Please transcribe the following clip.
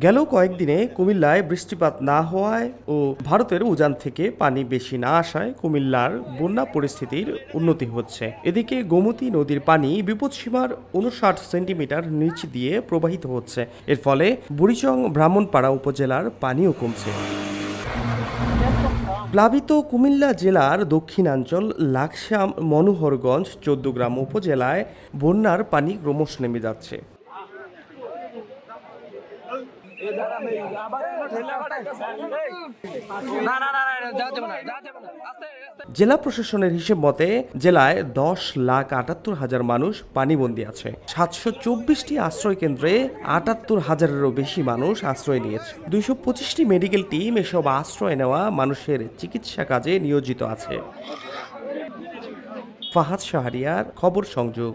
গেল কয়েকদিনে কুমিল্লায় বৃষ্টিপাত না হওয়ায় ও ভারতের উজান থেকে পানি বেশি না আসায় কুমিল্লার বন্যা পরিস্থিতির উন্নতি হচ্ছে। এদিকে গোমতী নদীর পানি বিপদসীমার ৫৯ সেন্টিমিটার নিচ দিয়ে প্রবাহিত হচ্ছে। এর ফলে বুড়িচং ব্রাহ্মণপাড়া উপজেলার পানিও কমছে। প্লাবিত কুমিল্লা জেলার দক্ষিণাঞ্চল লাকসাম মনোহরগঞ্জ ১৪গ্রাম উপজেলায় বন্যার পানি ক্রমশ নেমে যাচ্ছে। জেলা প্রশাসনের হিসেব মতে জেলায় ১০,৭৮,০০০ মানুষ পানিবন্দী আছে। ৭২৪টি আশ্রয় কেন্দ্রে ৭৮,০০০-এরও বেশি মানুষ আশ্রয় নিয়েছে। ২২৫টি মেডিকেল টিম এসব আশ্রয় নেওয়া মানুষের চিকিৎসা কাজে নিয়োজিত আছে। ফাহাদ শাহরিয়ার, খবর সংযোগ।